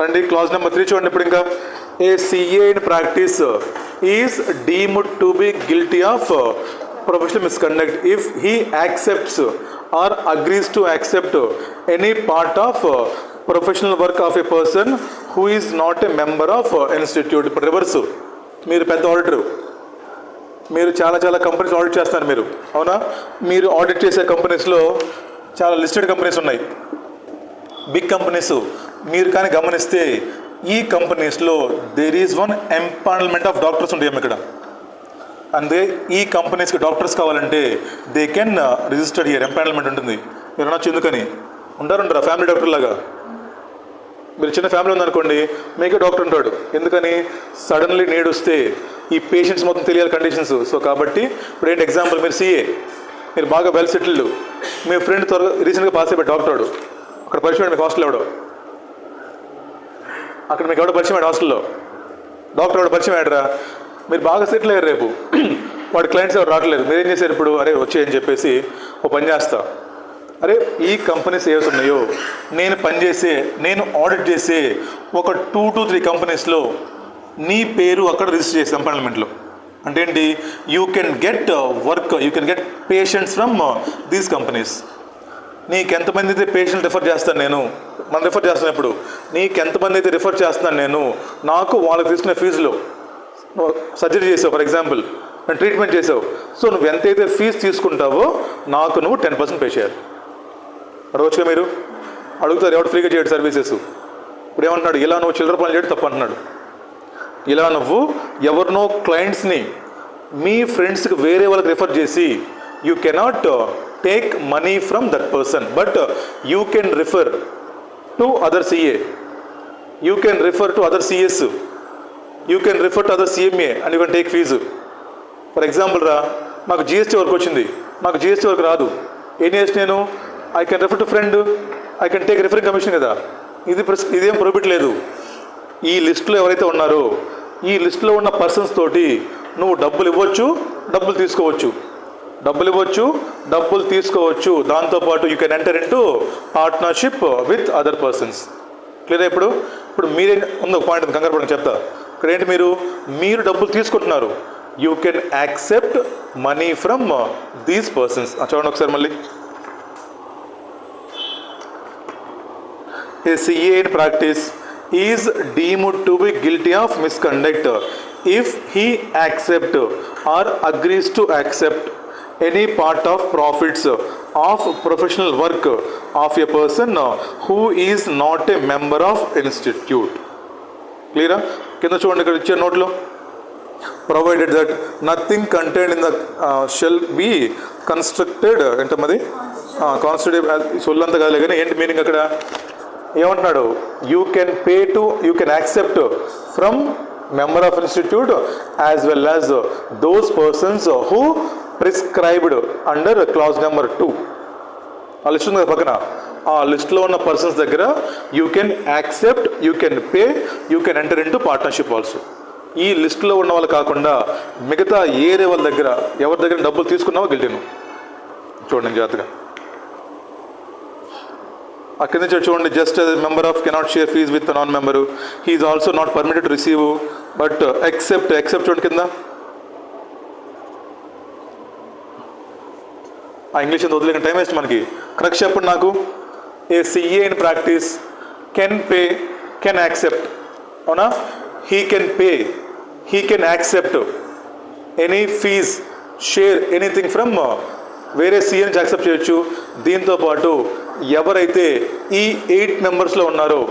రండి clause number 3 చూడండి. ఇప్పుడు ఇంకా a CA in practice is deemed to be guilty of professional misconduct if he accepts or agrees to accept any part of professional work of a person who is not a member of institute. ఇప్పుడు reverse, మీరు పెద్ద auditor, మీరు చాలా companies audit చేస్తారు మీరు, అవునా? మీరు audit చేసే కంపెనీస్లో చాలా లిస్టెడ్ కంపెనీస్ ఉన్నాయి, బిగ్ కంపెనీస్. మీరు కానీ గమనిస్తే ఈ కంపెనీస్లో there is one empanelment of doctors ఉంటాయి ఇక్కడ. అందే ఈ కంపెనీస్కి డాక్టర్స్ కావాలంటే they can registered year, empanelment ఉంటుంది. మీరు అనొచ్చు ఎందుకని, ఉంటారా ఫ్యామిలీ డాక్టర్ లాగా? మీరు చిన్న ఫ్యామిలీ ఉందనుకోండి, మీకే డాక్టర్ ఉంటాడు. ఎందుకని, సడన్లీ నీడ్ వస్తే ఈ పేషెంట్స్ మొత్తం తెలియాలి కండిషన్స్. సో కాబట్టి ఇప్పుడు ఏంటి ఎగ్జాంపుల్, మీరు సిఏ, మీరు బాగా వెల్ సెటిల్డ్, మీ ఫ్రెండ్ త్వరగా రీసెంట్గా పాస్ అయిపోయి డాక్టర్ వాడు, అక్కడ పరిచయం మీకు హాస్టల్ ఎవడో, అక్కడ మీకు ఎవడో పరిచయం హాస్టల్లో డాక్టర్ వాడు పరిచయం ఆడరా, మీరు బాగా సెటిల్ అయ్యారు. రేపు వాడి క్లయింట్స్ ఎవరు రావట్లేదు, మీరేం చేశారు ఇప్పుడు, అరే వచ్చేయని చెప్పేసి ఓ పని చేస్తా, అరే ఈ కంపెనీస్ ఏవి ఉన్నాయో నేను ఆడిట్ చేసే ఒక 2 to 3 కంపెనీస్లో నీ పేరు అక్కడ రిజిస్టర్ చేసి ఎంపానల్మెంట్లో. అంటే ఏంటి, you can get work, you can get patients from these companies. నీకెంతమంది అయితే పేషెంట్ రిఫర్ చేస్తాను నేను, మనం రిఫర్ చేస్తాను, ఇప్పుడు నీకెంతమంది అయితే రిఫర్ చేస్తున్నాను నేను, నాకు వాళ్ళకి తీసుకునే ఫీజులో సర్జరీ చేసావు, ఫర్ ఎగ్జాంపుల్ ట్రీట్మెంట్ చేసావు, సో నువ్వు ఎంతైతే ఫీజు తీసుకుంటావో నాకు నువ్వు 10% పే చేయాలి. అడగచ్చుగా, మీరు అడుగుతారు ఎవరు ఫ్రీగా చేయడు సర్వీసెస్. ఇప్పుడు ఏమంటున్నాడు, ఇలా నువ్వు చిల్లర పనులు చేయడం తప్పు అంటున్నాడు. ఇలా నువ్వు ఎవరినో క్లయింట్స్ని మీ ఫ్రెండ్స్కి వేరే వాళ్ళకి రిఫర్ చేసి you cannot take money from that person, but you can refer to other CA, you can refer to other CS, you can refer to other CMA and you can take fee. For example రా, మాకు GST work వచ్చింది, మాకు GST work రాదు, ఏం చేసి నేను I can refer to friend, I can take referring commission కదా. ఇదేం ప్రొహిబిట్ లేదు. ఈ లిస్టులో ఎవరైతే ఉన్నారో ఈ లిస్టులో ఉన్న పర్సన్స్ తోటి నువ్వు డబ్బులు ఇవ్వచ్చు, డబ్బులు తీసుకోవచ్చు. దాంతోపాటు you can enter in to partnership with other persons. Clear? ఇప్పుడు మీరే ఉంది ఒక పాయింట్ కంగారు పడని చెప్తా. ఇక్కడ ఏంటి, మీరు డబ్బులు తీసుకుంటున్నారు, you can accept money from these persons. చూడండి ఒకసారి మళ్ళీ, a CA in practice is deemed to be guilty of misconduct if he accept or agrees to accept any part of profits of professional work of a person who is not a member of institute. Clear? కింద చూడండి, ఇక్కడ ఇచ్చే నోట్లో provided that nothing contained in the shall be constructed ఎంతమది constitute సొల్లంతా కాదు కానీ ఏంటి మీనింగ్ అక్కడ ఏమంటున్నాడు, you can accept from member of institute as well as those persons who prescribed under clause number 2. ఆ లిస్ట్ ఉంది కదా పక్కన, ఆ లిస్ట్లో ఉన్న పర్సన్స్ దగ్గర you can accept, you can pay, you can enter in to partnership also. ఈ లిస్టులో ఉన్న వాళ్ళు కాకుండా మిగతా ఏరే వాళ్ళ దగ్గర ఎవరి దగ్గర డబ్బులు తీసుకున్నావో గిల్టీను. చూడండి జాగ్రత్తగా, అక్కడి నుంచి చూడండి, just member of cannot share fees with non member, he is also not permitted to receive but except చూడండి కింద, ఆ ఇంగ్లీష్ అంత వదిలేక టైం వేస్ట్ మనకి. కరెక్ట్ చెప్పండి నాకు, a CA in practice can pay, can accept, అవునా? He can pay, he can accept any fees, share anything from వేరే సిఏ నుంచి యాక్సెప్ట్ చేయొచ్చు. దీంతోపాటు ఎవరైతే ఈ 8 మెంబర్స్లో ఉన్నారో,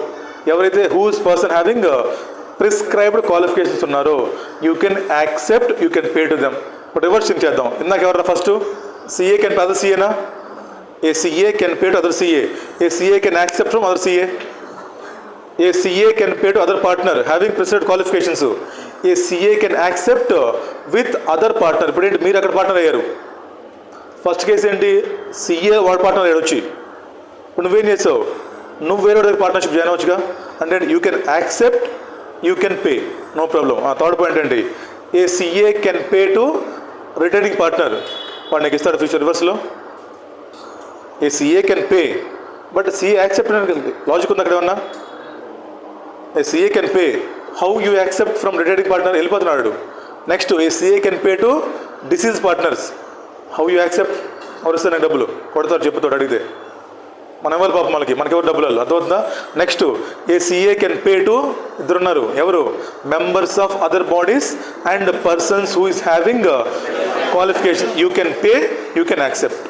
ఎవరైతే whose person having prescribed qualifications ఉన్నారో you can accept, you can pay to them. ఇప్పుడు రివర్స్ చేద్దాం. ఇందాక ఎవరన్నా first CA can pay other సిఏనా, a CA can pay to other CA, a CA can accept from other CA, a CA can pay to other partner having prescribed qualifications, a CA can accept with other partner. ఇప్పుడు ఏంటి, మీరు అక్కడ partner అయ్యారు. First case ఏంటి, CA వాడు partner అయ్యాడు వచ్చి, ఇప్పుడు నువ్వేం చేసావు, నువ్వు వేరే దగ్గర పార్ట్నర్షిప్ జాయిన్ అవ్వచ్చుగా. అంటే you can accept, you can pay, no problem. Third point ఏంటి, a CA can pay to retaining partner, వాడు నీకు ఇస్తాడు ఫ్యూచర్ రివర్స్లో. A CA can pay but CA accept logic ఉంది అక్కడ ఏమన్నా, a CA can pay, how you accept from retiring partner, వెళ్ళిపోతున్నాడు. Next a CA can pay to deceased partners, how you accept, ఎవరు ఇస్తారు నాకు డబ్బులు, కొడతారు చెప్పుతాడు అడిగితే, మనం ఎవరు పాపం మనకెవరు డబ్బులు అర్థమవుతుందా. Next a CA can pay to, ఇద్దరున్నారు ఎవరు, members of other bodies and persons who is having qualification, you can pay, you can accept.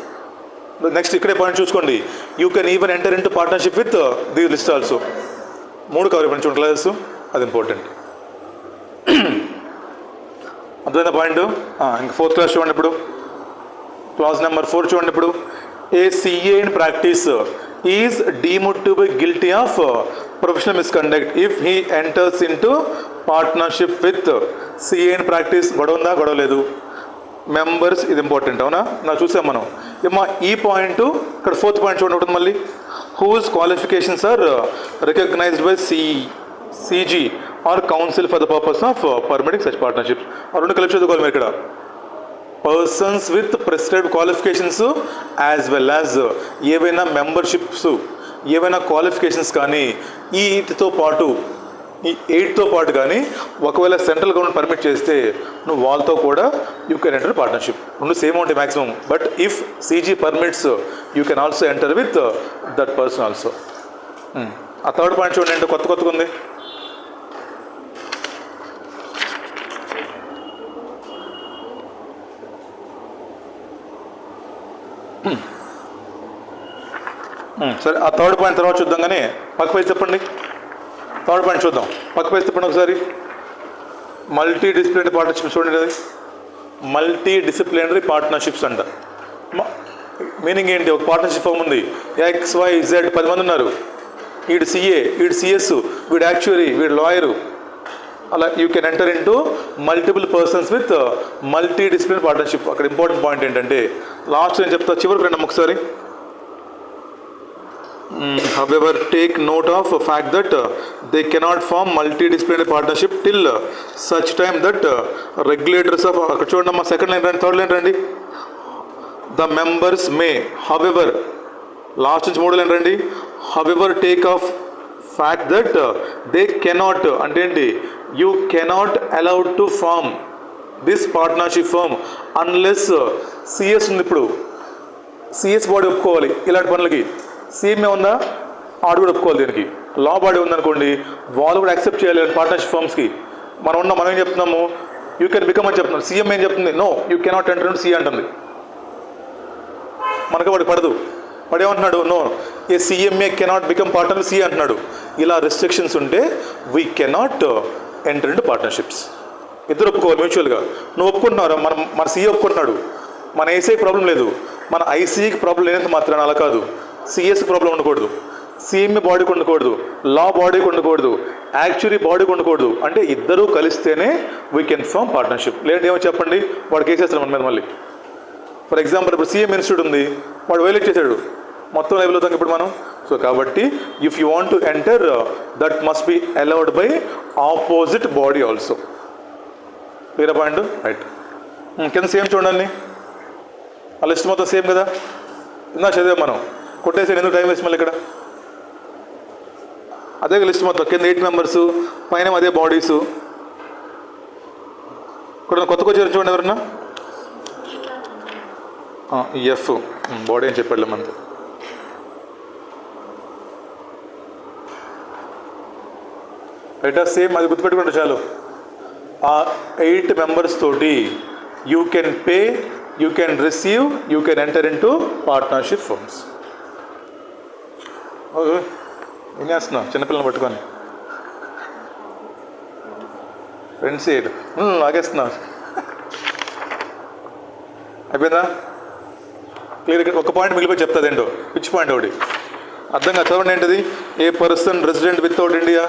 Next ఇక్కడే పాయింట్ చూసుకోండి, you can even enter in to partnership with the list also. 3 cover ఇవ్వండి చూడండి classes, అది important. అర్థమైన point. ఇంకా 4th class చూడండి ఇప్పుడు, class number 4 చూడండి ఇప్పుడు. A CA in practice is deemed to be guilty of professional misconduct if he enters in to partnership with. CA in practice గొడవ ఉందా, గొడవ లేదు. మెంబర్స్ ఇది ఇంపార్టెంట్, అవునా, నాకు చూసాం మనం. ఏమా ఈ పాయింట్ ఇక్కడ 4th పాయింట్ చూడండి ఉంటుంది మళ్ళీ. Whose qualifications are recognised by CG or council for the purpose of permitting such partnerships. ఆ 2 కలిపి చదువుకోవాలి మీరు ఇక్కడ. Persons with prescribed qualifications as well as ఏవైనా మెంబర్షిప్స్, ఏవైనా క్వాలిఫికేషన్స్ కానీ ఈ 8తో పాటు కానీ ఒకవేళ సెంట్రల్ గవర్నమెంట్ పర్మిట్ చేస్తే నువ్వు వాళ్ళతో కూడా you can enter partnership. 2 same ఉంటాయి maximum, but if CG permits you can also enter with that person also. ఆ 3rd పాయింట్ చూడండి, అంటే కొత్తగా ఉంది. సరే, ఆ 3rd పాయింట్ తర్వాత చూద్దాం, కానీ పక్క పేజ్ చెప్పండి. 3rd పాయింట్ చూద్దాం, పక్క పేజ్ చెప్పండి ఒకసారి. మల్టీ డిసిప్లినరీ పార్ట్నర్షిప్స్ చూడండి. అది మల్టీ డిసిప్లినరీ పార్ట్నర్షిప్స్ అంట. మీనింగ్ ఏంటి, ఒక పార్ట్నర్షిప్ ఫామ్ ఉంది, XYZ 10 మంది ఉన్నారు. వీడు సిఏ, వీడు సిఎస్, వీడు యాక్చువరీ, వీడు లాయరు, అలా you can enter in to multiple persons with multi disciplinary partnership. అక్కడ ఇంపార్టెంట్ పాయింట్ ఏంటంటే లాస్ట్ నేను చెప్తా, చివరికి రండి ఒకసారి. However, take note of the fact that they cannot form multidisciplinary partnership till such time that regulators of అక్కడ చూడండి అమ్మా, 2nd లైన్ రండి, 3rd లైన్ రండి. The members may, however, last నుంచి 3rd లైన్ రండి. However, take off fact that they cannot, అంటే ఏంటి, you cannot allow to form this partnership firm unless CS ఉంది. ఇప్పుడు CS బాడీ ఒప్పుకోవాలి ఇలాంటి పనులకి. సీఎంఏ ఉందా, ఆడు కూడా ఒప్పుకోవాలి. దీనికి లా బాడీ ఉందనుకోండి, వాళ్ళు కూడా యాక్సెప్ట్ చేయాలి పార్ట్నర్షిప్ ఫర్మ్స్కి. మనం ఏం చెప్తున్నాము, యూ కెన్ బికమ్ అని చెప్తున్నాం. సీఎం ఏం చెప్తుంది, no you cannot enter in CA అంటుంది. మనకు వాడికి పడదు, వాడేమంటున్నాడు, no a CMA cannot become partner CA అంటున్నాడు. ఇలా రెస్ట్రిక్షన్స్ ఉంటే we cannot enter in to partnerships. ఇద్దరు ఒప్పుకోవాలి మ్యూచువల్గా. నువ్వు ఒప్పుకుంటున్నావు, మన సీఏ ఒప్పుకుంటున్నాడు, మన ఏసీఐకి ప్రాబ్లం లేదు, మన ఐసీఐకి ప్రాబ్లం లేనంత మాత్రాన అలా కాదు. సిఎస్కి ప్రాబ్లం ఉండకూడదు, సిఎంఏ బాడీకి ఉండకూడదు, లా బాడీకి ఉండకూడదు, యాక్చువరీ బాడీకి ఉండకూడదు. అంటే ఇద్దరూ కలిస్తేనే వీ కెన్ ఫార్మ్ పార్ట్నర్షిప్. లేదంటే ఏమో చెప్పండి, వాడికి వేసేస్తాడు మన మీద మళ్ళీ. ఫర్ ఎగ్జాంపుల్ ఇప్పుడు సీఎం ఇన్స్టిట్యూట్ ఉంది, వాడు వైలేట్ చేశాడు, మొత్తం లైవ్లో అవుతాం ఇప్పుడు మనం. సో కాబట్టి if you want to enter that must be allowed by opposite body also. వేరే పాయింట్ రైట్. కింద సేమ్ చూడండి, ఆ లిస్ట్ మొత్తం సేమ్ కదా, ఇందా చదివాం మనం. కొట్టేసి ఎందుకు టైం వేస్ట్ మళ్ళీ ఇక్కడ. అదే లిస్ట్ మొత్తం, కింద 8 మెంబర్స్, పైన అదే బాడీసు. ఇక్కడ కొత్తగా వచ్చారు చూడండి ఎవరన్నా. ఎఫ్ బాడీ అని చెప్పాడు మనకి. రైటా, సేమ్ అది గుర్తుపెట్టుకుంటే చాలు. ఆ 8 మెంబర్స్ తోటి you can pay, you can receive, you can enter in to partnership firms. ఏం చేస్తున్నావు చిన్నపిల్లలు పట్టుకొని, ఫ్రెండ్స్ లాగేస్తున్నావు. అయిపోయిందా క్లియర్? ఇక్కడ ఒక పాయింట్ మిగిలిపోయి చెప్తుంది ఏంటో, పిచ్ పాయింట్ ఒకటి అర్థంగా చదవండి. ఏంటిది, ఏ పర్సన్ రెసిడెంట్ వితౌట్ ఇండియా.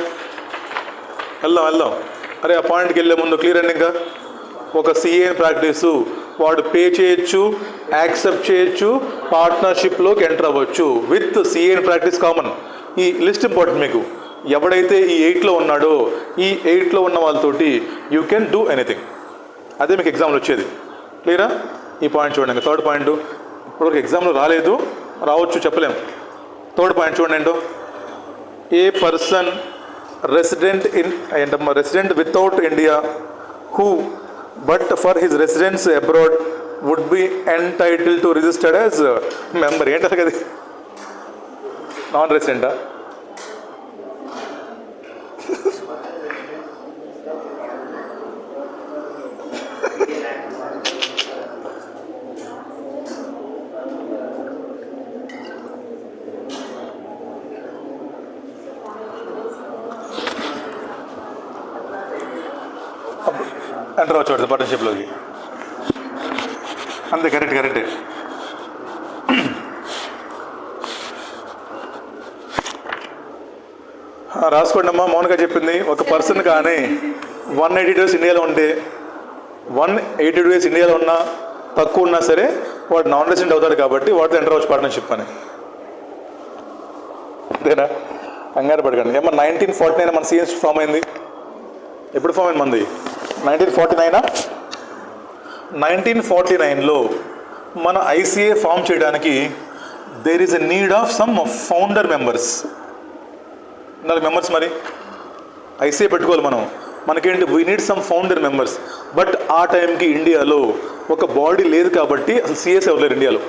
వెళ్దాం. అరే ఆ పాయింట్కి వెళ్ళే ముందు క్లియర్ అండి. ఇంకా ఒక సిఏ ప్రాక్టీసు, వాడు పే చేయొచ్చు, యాక్సెప్ట్ చేయొచ్చు, పార్ట్నర్షిప్లోకి ఎంటర్ అవ్వచ్చు విత్ సిఏ ప్రాక్టీస్ కామన్. ఈ లిస్ట్ ఇంపార్టెంట్ మీకు. ఎవడైతే ఈ 8లో ఉన్నాడో, ఈ 8లో ఉన్న వాళ్ళతోటి యూ కెన్ డూ ఎనీథింగ్. అదే మీకు ఎగ్జామ్లో వచ్చేది. క్లియరా? ఈ పాయింట్ చూడండి. 3rd పాయింట్ ఇప్పటివరకు ఎగ్జామ్లో రాలేదు, రావచ్చు చెప్పలేము. 3rd పాయింట్ చూడండి ఏంటో, a person resident without India who but for his residence abroad would be entitle to registered as member. ఏంటారు కదా, నాన్ రెసిడెంటా? ఎంటర్ అవ్వచ్చు పార్ట్నర్షిప్లోకి. అంతే, కరెక్టే. రాసుకోండి అమ్మా. మౌనిక చెప్పింది, ఒక పర్సన్ కానీ 180 days ఇండియాలో ఉంటే 180 days ఇండియాలో ఉన్నా తక్కువ ఉన్నా సరే వాడు నాన్ రెసిడెంట్ అవుతాడు కాబట్టి వాటితో ఎంటర్ అవ్వచ్చు పార్ట్నర్షిప్ అని. అంతేనా? కంగారు పడకండి. ఏమన్నా 1949 మన సిఎస్ ఫామ్ అయింది. ఎప్పుడు ఫామ్ అయింది మంది? 1949. 1949లో మన ఐసిఏ ఫామ్ చేయడానికి there is a need of some founder members. 4 members మరి ఐసిఏ పెట్టుకోవాలి మనం. మనకేంటి, we need some founder members. But ఆ టైంకి ఇండియాలో ఒక బాడీ లేదు కాబట్టి అసలు సిఎస్ ఎవరు లేరు ఇండియాలో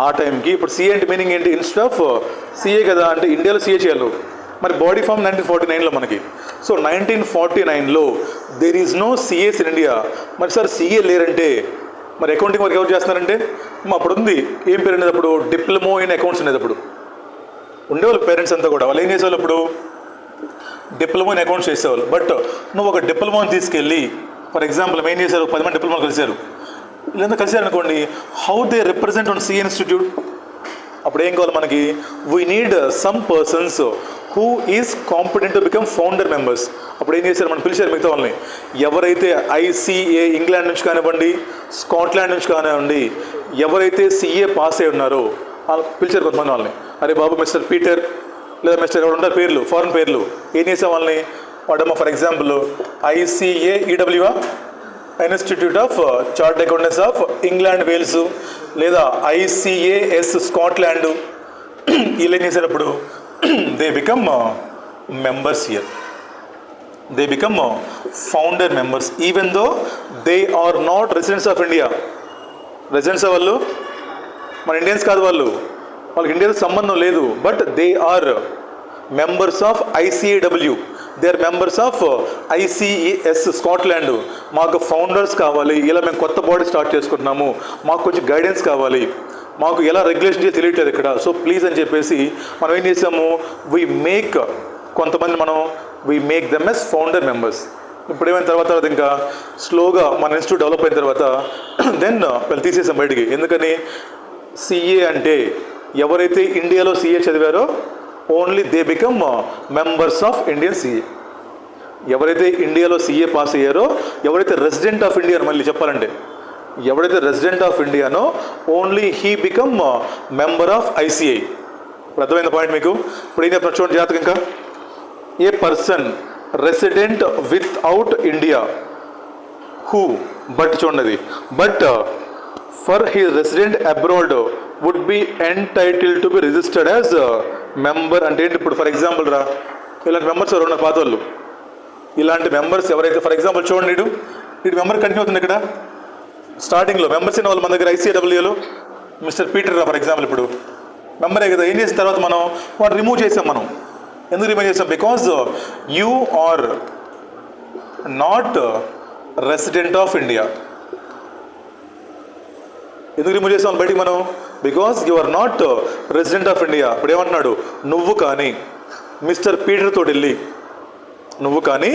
ఆ టైంకి. ఇప్పుడు సిఏ అంటే మీనింగ్ ఏంటి? ఇన్స్టెడ్ ఆఫ్ సిఏ కదా అంటే ఇండియాలో సిఏ చేయాలి. మరి బాడీ ఫామ్ 1949లో మనకి. సో 1949లో there is no CAs in India. మరి సార్ సిఏ లేరంటే మరి అకౌంటింగ్ వర్క్ ఎవరు చేస్తున్నారంటే అప్పుడు ఉంది. ఏం పేరు ఉండేది అప్పుడు? డిప్లొమా ఇన్ అకౌంట్స్ ఉండేది అప్పుడు. ఉండేవాళ్ళు పేరెంట్స్ అంతా కూడా. వాళ్ళు ఏం చేసేవాళ్ళు అప్పుడు? డిప్లొమా ఇన్ అకౌంట్స్ చేసేవాళ్ళు. బట్ నువ్వు ఒక డిప్లొమాని తీసుకెళ్ళి, ఫర్ ఎగ్జాంపుల్ ఏం చేశారు, 10 మంది డిప్లొమా కలిశారు. వీళ్ళంతా కలిశారనుకోండి, how they represent on CA institute. అప్పుడు ఏం కావాలి మనకి? We need some persons who is competent to become founder members. అప్పుడు ఏం చేశారు, మనం పిలిచారు మిగతా వాళ్ళని. ఎవరైతే ఐసిఏ ఇంగ్లాండ్ నుంచి కానివ్వండి, స్కాట్లాండ్ నుంచి కానివ్వండి, ఎవరైతే సిఏ పాస్ అయి ఉన్నారో పిలిచారు కొంతమంది వాళ్ళని. అరే బాబు మిస్టర్ పీటర్ లేదా మిస్టర్ ఎవరు ఉంటారు పేర్లు, ఫారెన్ పేర్లు. ఏం చేసే వాళ్ళని? వాడమ్మ for example ICAEW, institute of chartered accountants of England Wales, లేదా ఐసిఏఎస్ స్కాట్లాండ్. వీళ్ళు ఏం చేశారప్పుడు? They become members here. They become founder members even though they are not residents of India. Residents వాళ్ళు మన ఇండియన్స్ కాదు, వాళ్ళకి ఇండియాతో సంబంధం లేదు. But they are members of ICAW, they are members of ఐసిఏఎస్ Scotland. మాకు ఫౌండర్స్ కావాలి, ఇలా మేము కొత్త బాడీ స్టార్ట్ చేసుకుంటున్నాము, మాకు కొంచెం గైడెన్స్ కావాలి, మాకు ఎలా రెగ్యులేషన్ చేసి తెలియట్లేదు ఇక్కడ, సో ప్లీజ్ అని చెప్పేసి మనం ఏం చేసాము, we make them as founder members. ఇప్పుడు ఏమైనా తర్వాత ఇంకా స్లోగా మన ఇన్స్టిట్యూట్ డెవలప్ అయిన తర్వాత దెన్ వాళ్ళు తీసేసాం బయటికి. ఎందుకని? సిఏ అంటే ఎవరైతే ఇండియాలో సిఏ చదివారో only they become members of Indian CA. ఎవరైతే ఇండియాలో సిఏ పాస్ అయ్యారో, ఎవరైతే రెసిడెంట్ ఆఫ్ ఇండియా, మళ్ళీ చెప్పాలంటే ఎవరైతే రెసిడెంట్ ఆఫ్ ఇండియానో only he become member of ICI. ఇప్పుడు అర్థమైన పాయింట్ మీకు. ఇప్పుడు ఏం చెప్తున్నారు చూడండి జాతకం. ఇంకా a person resident without India who, but చూడండి, but for he resident abroad would be entitle to be registered as member. అంటే ఏంటి? ఇప్పుడు ఫర్ ఎగ్జాంపుల్ ఇలాంటి మెంబర్స్ ఎవరు ఉన్నారు పాత వాళ్ళు, ఇలాంటి మెంబర్స్ ఎవరైతే ఫర్ ఎగ్జాంపుల్ చూడండి, ఇటు మెంబర్ కంటిన్యూ అవుతుంది. ఇక్కడ స్టార్టింగ్లో మెంబర్స్ అయిన వాళ్ళు మన దగ్గర ఐసిఏడబ్ల్యూలో మిస్టర్ పీటర్ ఫర్ ఎగ్జాంపుల్ ఇప్పుడు మెంబరే కదా. ఏం చేసిన తర్వాత మనం వాడు రిమూవ్ చేసాం. మనం ఎందుకు రిమూవ్ చేసాం? Because you are not resident of India. ఎందుకు రిమూవ్ చేసాం బయటికి మనం? Because you are not resident of India. ఇప్పుడు ఏమంటున్నాడు? నువ్వు కానీ మిస్టర్ పీటర్ తోటి వెళ్ళి, నువ్వు కానీ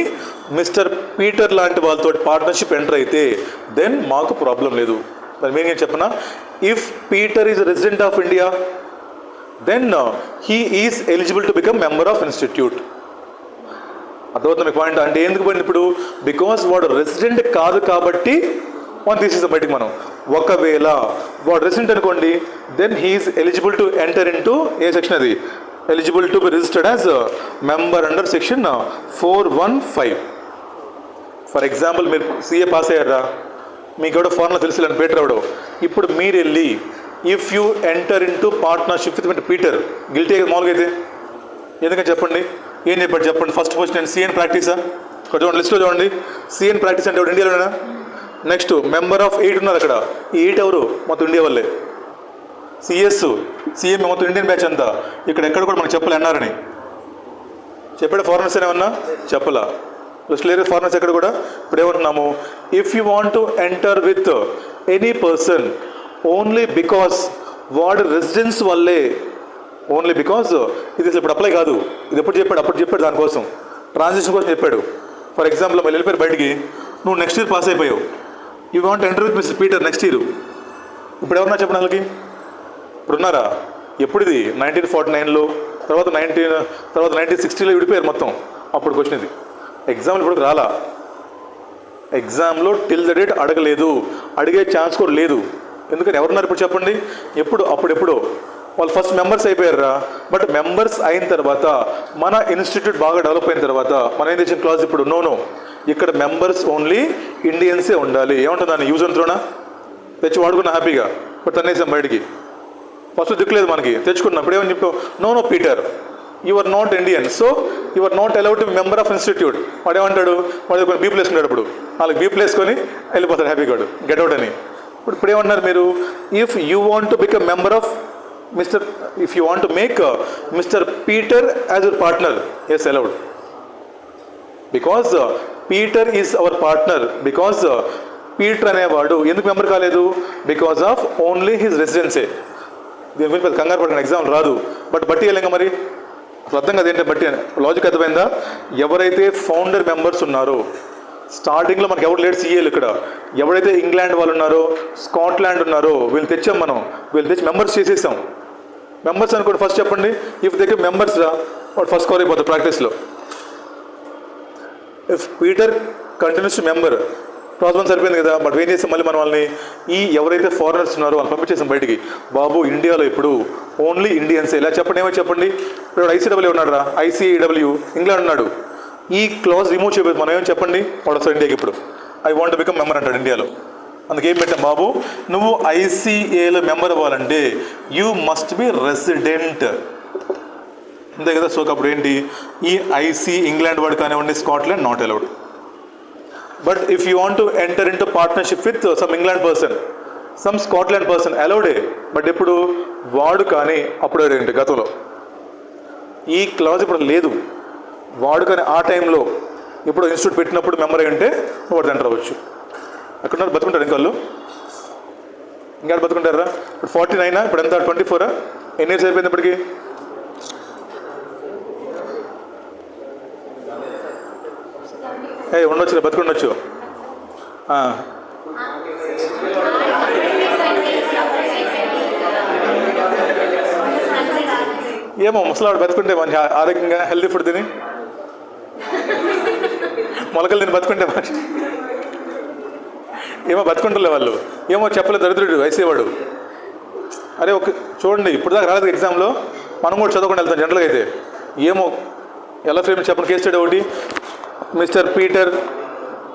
మిస్టర్ పీటర్ లాంటి వాళ్ళతో పార్ట్నర్షిప్ ఎంటర్ అయితే దెన్ మాకు ప్రాబ్లం లేదు. మరి మేము ఏం చెప్పనా? If Peter is resident of India then he is eligible to become member of institute. అర్థమవుతుంది మీకు పాయింట్? అంటే ఎందుకు పోయింది ఇప్పుడు? బికాస్ వాడు రెసిడెంట్ కాదు కాబట్టి వాడిని తీసేస్తాం బయటికి మనం. ఒకవేళ వాడు రెసిడెంట్ అనుకోండి, then he is eligible to enter in to a section? అది eligible to be registered as member under section 415. For example మీరు సిఏ పాస్ అయ్యారా, మీకు ఎవడో ఫార్ములా తెలుసు పీటర్ ఎవడో. ఇప్పుడు మీరు వెళ్ళి if you enter in to partnership with Peter, guilty మామూలుగా అయితే ఎందుకని చెప్పండి? ఏం చెప్పాడు చెప్పండి. ఫస్ట్ క్వశ్చన్ సిఎన్ ప్రాక్టీసా? ఇక్కడ చూడండి, లిస్ట్లో చూడండి. సిఎన్ ప్రాక్టీస్ అంటే ఎవరు? ఇండియాలోనా? నెక్స్ట్ మెంబర్ ఆఫ్ 8 ఉన్నారు అక్కడ. ఈ 8 ఎవరు? మొత్తం ఇండియా వాళ్ళే. సిఎస్ సిఎం మొత్తం ఇండియన్ బ్యాచ్ అంతా. ఇక్కడ ఎక్కడ కూడా మనకు చెప్పలే అన్నారని చెప్పాడు. ఫారినర్స్ ఏమన్నా చెప్పలా. లేదు ఫారినర్స్ ఎక్కడ కూడా. ఇప్పుడు ఏమంటున్నాము? If you want to enter with any person only because వాడు రెసిడెన్స్ వల్లే, ఓన్లీ బికాస్ ఇది ఇప్పుడు అప్లై కాదు. ఇది ఎప్పుడు చెప్పాడు? అప్పుడు చెప్పాడు దానికోసం, ట్రాన్సిషన్ కోసం చెప్పాడు. ఫర్ ఎగ్జాంపుల్ మళ్ళీ వెళ్ళిపోయారు బయటికి, నువ్వు నెక్స్ట్ ఇయర్ పాస్ అయిపోయావు, you want enter with mister Peter next year. ఇప్పుడు ఎవరన్నా చెప్పండి వాళ్ళకి? ఇప్పుడు ఉన్నారా? ఎప్పుడు ఇది? 1949లో, తర్వాత 1960లో విడిపోయారు మొత్తం. అప్పుడు క్వశ్చన్ ఇది. ఎగ్జామ్లో ఇప్పుడు రాలా. ఎగ్జామ్లో టిల్ ద డేట్ అడగలేదు, అడిగే ఛాన్స్ కూడా లేదు. ఎందుకని? ఎవరున్నారు ఇప్పుడు చెప్పండి? ఎప్పుడు? అప్పుడెప్పుడో వాళ్ళు ఫస్ట్ మెంబర్స్ అయిపోయారా. బట్ మెంబర్స్ అయిన తర్వాత మన ఇన్స్టిట్యూట్ బాగా డెవలప్ అయిన తర్వాత మన ఏం తెచ్చిన క్లాస్ ఇప్పుడు నో ఇక్కడ మెంబర్స్ ఓన్లీ ఇండియన్సే ఉండాలి. ఏమంటుంది దాన్ని? యూజ్ అండ్ త్రోనా తెచ్చి వాడుకున్నా హ్యాపీగా, బట్ తన్నేసాం బయటికి. ఫస్ట్ దిక్కులేదు మనకి, తెచ్చుకున్నాం. ఇప్పుడు ఏమని చెప్పావు? No Peter, you are not Indian, so you are not allowed to be member of institute. వాడు ఏమంటాడు? వాడు కొన్ని బీపులు వేసుకున్నాడు. ఇప్పుడు వాళ్ళకి బీపులు వేసుకొని వెళ్ళిపోతాడు హ్యాపీగా, గెట్ అవుట్ అని. ఇప్పుడు ఏమన్నారు మీరు? If you want to become member of mister, if you want to make mister Peter as your partner, yes allowed. Because Peter is our partner. Because Peter అనేవాడు ఎందుకు మెంబర్ కాలేదు? బికాజ్ ఆఫ్ ఓన్లీ హిజ్ రెసిడెన్సే. దీని గురించి పెద్ద కంగారు పడిన, exam రాదు. బట్ బట్టి వెళ్ళంగా మరి అర్థం కదా ఏంటంటే బట్టి లాజిక్ అర్థమైందా? ఎవరైతే ఫౌండర్ మెంబర్స్ ఉన్నారో, స్టార్టింగ్లో మనకి ఎవరు లేడు సీఏలు ఇక్కడ, ఎవరైతే ఇంగ్లాండ్ వాళ్ళు ఉన్నారో, స్కాట్లాండ్ ఉన్నారో, వీళ్ళు తెచ్చాం మనం. వీళ్ళు తెచ్చి మెంబర్స్ చేసేసాం. మెంబర్స్ అనుకోండి. ఫస్ట్ చెప్పండి, ఇఫ్ దగ్గర మెంబర్స్ రా, వాడు ఫస్ట్ కవర్ అయిపోతారు ప్రాక్టీస్లో. If Peter continues to member, problem సరిపోయింది కదా. బట్ ఏం చేస్తాం మళ్ళీ మనం వాళ్ళని, ఈ ఎవరైతే ఫారినర్స్ ఉన్నారో వాళ్ళు పంపించేసాం బయటికి. బాబు ఇండియాలో ఇప్పుడు ఓన్లీ ఇండియన్సే. ఇలా చెప్పండి, ఏమో చెప్పండి. ఇప్పుడు ఐసీడబ్ల్యూ ఉన్నాడు రా, ఐసీడబ్ల్యూ ఇంగ్లాండ్ ఉన్నాడు. ఈ క్లాజ్ రిమూవ్ చేయలేదు. మనం ఏమని చెప్పండి? వాడు వస్తాడు ఇండియాకి. ఇప్పుడు ఐ వాంట్ బికమ్ మెంబర్ అంటాడు ఇండియాలో. అందుకేం పెట్టాం? బాబు నువ్వు ఐసీఏలో మెంబర్ అవ్వాలంటే యూ మస్ట్ బి రెసిడెంట్, అంతే కదా. సో అప్పుడు ఏంటి? ఈ ఐసీ ఇంగ్లాండ్ వాడు కానివ్వండి, Scotland not allowed. But if you want to enter in to partnership with some England person, some Scotland person, అలౌడే. బట్ ఇప్పుడు వాడు కానీ అప్పుడు ఏంటి గతంలో ఈ క్లాజ్ ఇప్పుడు లేదు. వాడు కానీ ఆ టైంలో ఇప్పుడు ఇన్స్టిట్యూట్ పెట్టినప్పుడు మెంబర్ అయ్యి ఉంటే వాడు ఎంటర్ అవ్వచ్చు. అక్కడ బతుకుంటారు ఇంకోళ్ళు, ఇంకా బతుకుంటారా? ఇప్పుడు 49 ఇప్పుడు ఎంత? 24 ఎన్ని ఇయర్స్ అయిపోయింది ఇప్పటికి? ఉండొచ్చు, బతుకుండొచ్చు. ఏమో ముసలాడు బతుకుంటే మంచి ఆరోగ్యంగా హెల్తీ ఫుడ్ తిని, మొలకలు తిని బతుకుంటే మంచి. ఏమో బతుకుంటలే వాళ్ళు, ఏమో చెప్పలేదు దరిద్రుడు వేసేవాడు. అరే ఒక చూడండి, ఇప్పుడు దాకా రాలేదు ఎగ్జామ్లో, మనం కూడా చదవకుండా వెళ్తాం జనరల్గా అయితే. ఏమో ఎలా ఫ్రేమ్ చెప్పండి. కేస్ స్టడీ ఒకటి, mister Peter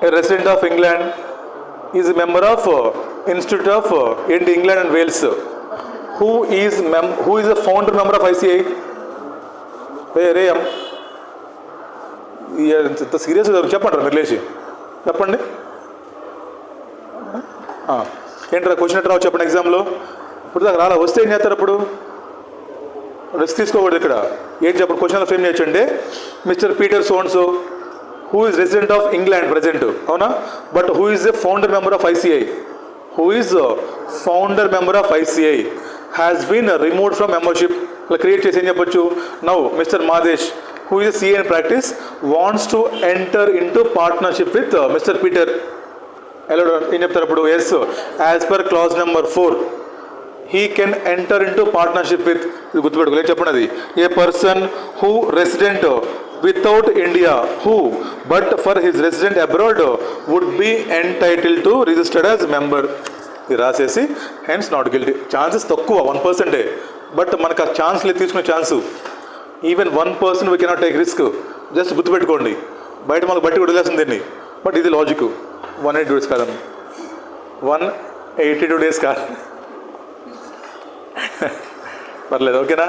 a resident of England is member of institute of ఏంటి England and Wales. Who is the founder member of ICI? రే ఇంత సీరియస్గా చెప్పండి మీరు లేచి చెప్పండి. ఏంటరా క్వశ్చన్ ఎట్లా చెప్పండి ఎగ్జామ్లో. ఇప్పుడు దాకా రాలా, వస్తే ఏం చేస్తారు? అప్పుడు రిస్క్ తీసుకోకూడదు ఇక్కడ. ఏం చెప్పండి క్వశ్చన్లో ఫ్రేమ్ చేయొచ్చండి. Mister Peter so and so who is resident of England present, అవునా? But who is a founder member of ICI, who is founder member of ICI has been removed from membership. ఇలా క్రియేట్ చేసి ఏం చెప్పొచ్చు? Now mister Madesh who is CA in practice wants to enter in to partnership with mister Peter. ఎలా ఏం చెప్తారు అప్పుడు? Yes, as per clause number 4 he can enter in to partnership with, ఇది గుర్తుపెట్టుకోలేదు చెప్పండి. అది a person who resident without India who but for his resident abroad would be entitle to registered as member. ఇది రాసేసి hence not guilty. Chances తక్కువ, 1%. But మనకు ఆ chance లేదు, తీసుకునే chance. Even 1% we cannot take risk. Just గుర్తుపెట్టుకోండి, బయట మనకు బట్టి కూడా వదిలేస్తుంది దీన్ని. బట్ ఇది లాజిక్. 182 డేస్ కాదమ్మా, 182 డేస్ కాదు. పర్లేదు, ఓకేనా?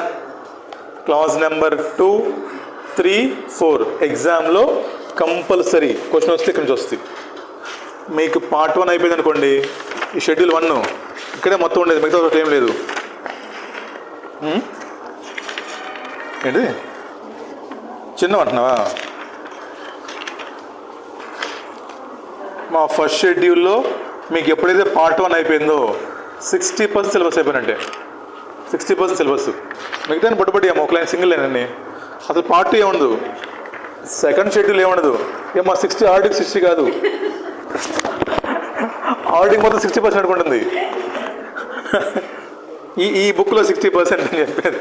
క్లాజ్ నెంబర్ 2 3, 4 ఎగ్జామ్లో కంపల్సరీ క్వశ్చన్ వస్తే ఇక్కడి నుంచి వస్తుంది. మీకు పార్ట్ 1 అయిపోయింది అనుకోండి, ఈ షెడ్యూల్ 1 ఇక్కడే మొత్తం ఉండేది, మిగతా ఒకటి ఏం లేదు. ఏంటి చిన్నవంటున్నావా? మా ఫస్ట్ షెడ్యూల్లో మీకు ఎప్పుడైతే పార్ట్ 1 అయిపోయిందో 60% సిలబస్ అయిపోయినట్టే. 60% సిలబస్. మిగతా బట్టి ఏమో ఒక లైన్ సింగిల్ లైన్ అసలు పార్ట్ 2 ఏముండదు. సెకండ్ షెడ్యూల్ ఏముండదు. ఏమో 60 ఆడిటింగ్ 60 కాదు, ఆడిటింగ్ మొత్తం 60% అనుకుంటుంది. ఈ బుక్లో 60% అని చెప్పేది.